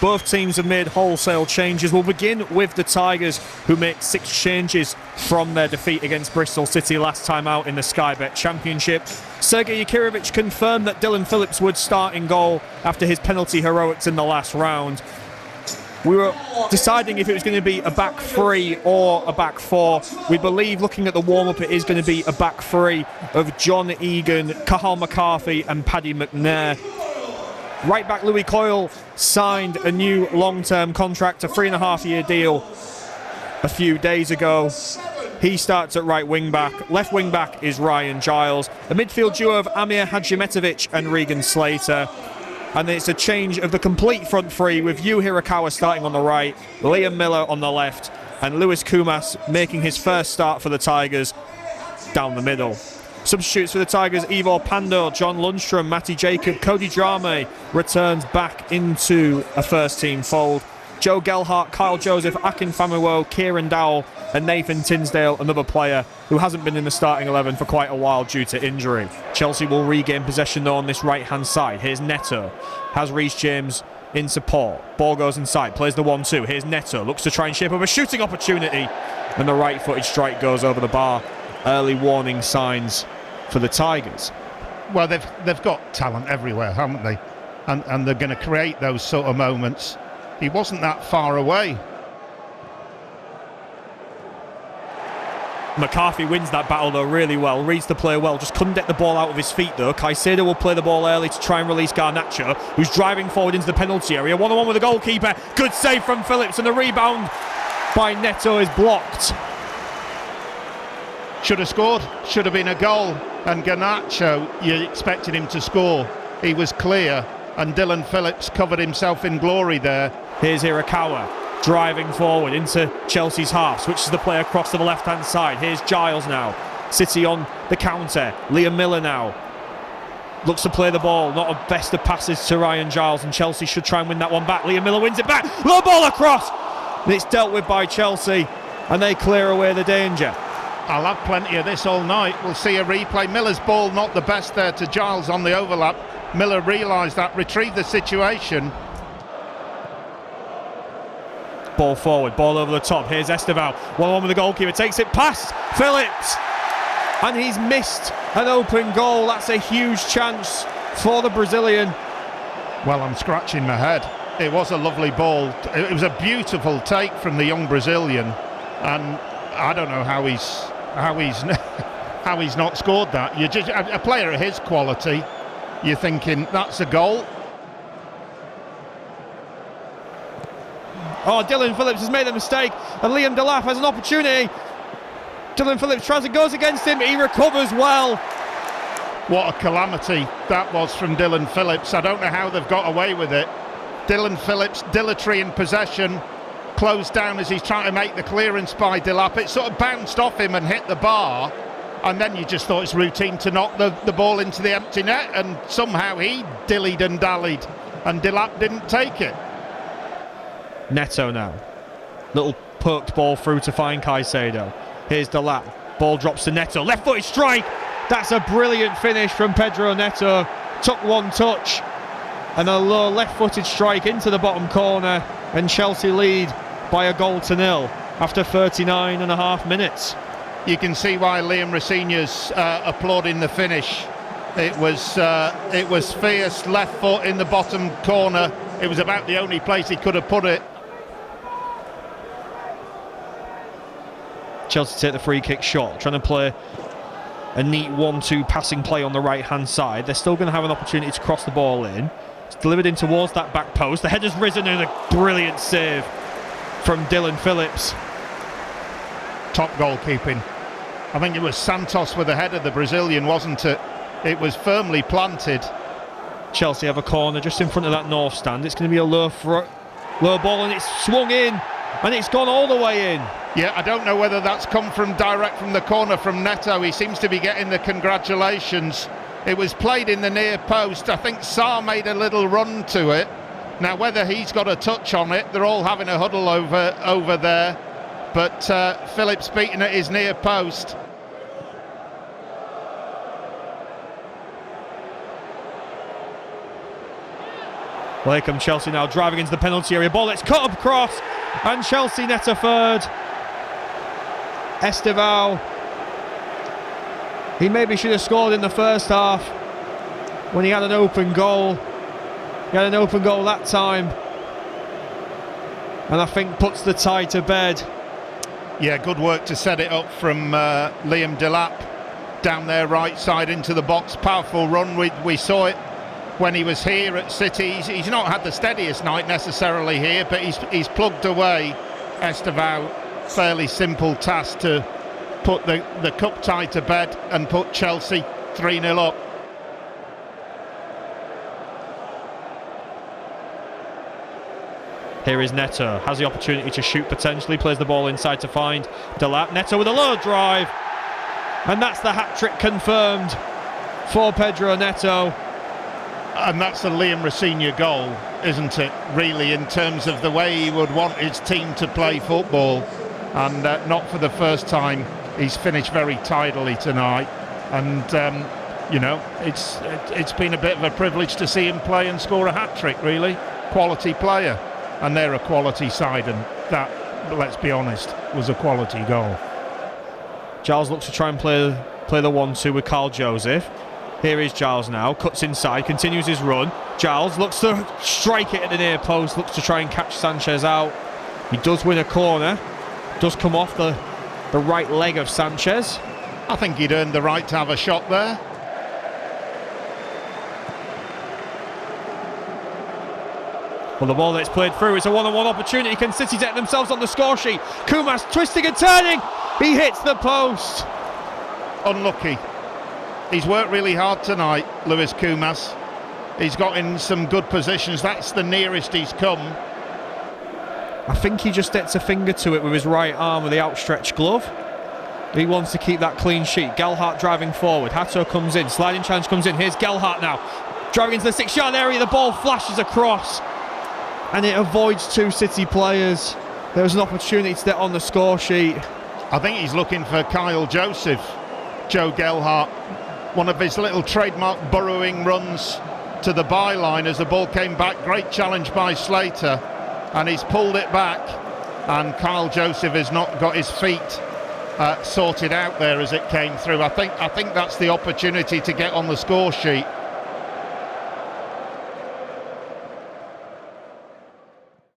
Both teams have made wholesale changes. We'll begin with the Tigers, who make 6 changes from their defeat against Bristol City last time out in the Sky Bet Championship. Sergei Yakirovich confirmed that Dylan Phillips would start in goal after his penalty heroics in the last round. We were deciding if it was going to be a back 3 or a back 4. We believe, looking at the warm-up, it is going to be a back 3 of John Egan, Cathal McCarthy and Paddy McNair. Right back Louis Coyle signed a new long-term contract, a 3.5-year deal a few days ago. He starts at right wing-back. Left wing-back is Ryan Giles. A midfield duo of Amir Hadjimetovic and Regan Slater. And it's a change of the complete front three, with Yu Hirakawa starting on the right, Liam Miller on the left, and Lewis Kumas making his first start for the Tigers down the middle. Substitutes for the Tigers: Ivor Pando, John Lundstrom, Matty Jacob, Cody Drame returns back into a first-team fold. Joe Gelhart, Kyle Joseph, Akin Famuwo, Kieran Dowell and Nathan Tinsdale, another player who hasn't been in the starting 11 for quite a while due to injury. Chelsea will regain possession though on this right-hand side. Here's Neto, has Reece James in support. Ball goes inside, plays the 1-2. Here's Neto, looks to try and shape up a shooting opportunity, and the right-footed strike goes over the bar. Early warning signs for the Tigers. Well, they've got talent everywhere, haven't they? And they're going to create those sort of moments. He wasn't that far away. McCarthy wins that battle though really well, reads the play well, just couldn't get the ball out of his feet though. Caicedo will play the ball early to try and release Garnacho, who's driving forward into the penalty area. 1-on-1 with the goalkeeper. Good save from Phillips, and the rebound by Neto is blocked. Should have scored, should have been a goal. And Garnacho, you expected him to score. He was clear, and Dylan Phillips covered himself in glory there. Here's Hirakawa driving forward into Chelsea's half, switches the play across to the left-hand side. Here's Giles now. City on the counter. Liam Miller now looks to play the ball. Not a best of passes to Ryan Giles, and Chelsea should try and win that one back. Liam Miller wins it back. Low ball across. And it's dealt with by Chelsea, and they clear away the danger. I'll have plenty of this all night. We'll see a replay. Miller's ball not the best there to Giles on the overlap. Miller realised that, retrieved the situation. Ball forward, ball over the top. Here's Esteval. 1-on-1 with the goalkeeper, takes it past Phillips, and he's missed an open goal. That's a huge chance for the Brazilian. Well, I'm scratching my head. It was a lovely ball. It was a beautiful take from the young Brazilian, and I don't know how he's not scored that. You just, a player of his quality, you're thinking that's a goal. Oh, Dylan Phillips has made a mistake, and Liam Delap has an opportunity. Dylan Phillips tries, it goes against him, he recovers well. What a calamity that was from Dylan Phillips. I don't know how they've got away with it. Dylan Phillips, dilatory in possession, closed down as he's trying to make the clearance by Delap. It sort of bounced off him and hit the bar, and then you just thought it's routine to knock the ball into the empty net, and somehow he dillied and dallied, and Delap didn't take it. Neto now. Little poked ball through to find Caicedo. Here's Delap. Ball drops to Neto. Left-footed strike. That's a brilliant finish from Pedro Neto. Took one touch, and a low left-footed strike into the bottom corner, and Chelsea lead by 1-0 after 39.5 minutes. You can see why Liam Rosenior's applauding the finish. It was fierce, left foot in the bottom corner. It was about the only place he could have put it. Chelsea take the free kick shot, trying to play a neat 1-2 passing play on the right-hand side. They're still going to have an opportunity to cross the ball in. It's delivered in towards that back post. The header's risen, and a brilliant save from Dylan Phillips. Top goalkeeping. I think it was Santos with the header, the Brazilian, wasn't it? It was firmly planted. Chelsea have a corner just in front of that north stand. It's going to be a low ball, and it's swung in, and it's gone all the way in. Yeah, I don't know whether that's come direct from the corner from Neto. He seems to be getting the congratulations. It was played in the near post. I think Sarr made a little run to it. Now, whether he's got a touch on it, they're all having a huddle over there. But Phillips beaten at his near post. Well, here come Chelsea now, driving into the penalty area. Ball, it's cut across, and Chelsea net a third. Estevao. He maybe should have scored in the first half when he had an open goal. He had an open goal that time, and I think puts the tie to bed. Yeah, good work to set it up from Liam Delap down there right side into the box. Powerful run. We saw it when he was here at City. He's not had the steadiest night necessarily here, but he's plugged away. Estevao, fairly simple task to put the cup tie to bed and put Chelsea 3-0 up. Here is Neto, has the opportunity to shoot potentially, plays the ball inside to find Delap. Neto with a low drive, and that's the hat-trick confirmed for Pedro Neto. And that's a Liam Rosenior goal, isn't it, really, in terms of the way he would want his team to play football. And not for the first time, he's finished very tidily tonight. And, you know, it's been a bit of a privilege to see him play and score a hat-trick, really. Quality player. And they're a quality side, and that, let's be honest, was a quality goal. Giles looks to try and play the 1-2 with Carl Joseph. Here is Giles now, cuts inside, continues his run. Giles looks to strike it at the near post, looks to try and catch Sanchez out. He does win a corner, does come off the right leg of Sanchez. I think he'd earned the right to have a shot there. Well, the ball that's played through is a one-on-one opportunity. Can City get themselves on the score sheet? Kumas twisting and turning. He hits the post. Unlucky. He's worked really hard tonight, Luis Kumas. He's got in some good positions. That's the nearest he's come. I think he just gets a finger to it with his right arm with the outstretched glove. He wants to keep that clean sheet. Gelhardt driving forward. Hato comes in. Sliding challenge comes in. Here's Gelhardt now. Driving into the 6-yard area. The ball flashes across, and it avoids two City players. There was an opportunity to get on the score sheet. I think he's looking for Kyle Joseph, Joe Gelhardt. One of his little trademark burrowing runs to the byline as the ball came back. Great challenge by Slater, and he's pulled it back, and Kyle Joseph has not got his feet sorted out there as it came through. I think that's the opportunity to get on the score sheet.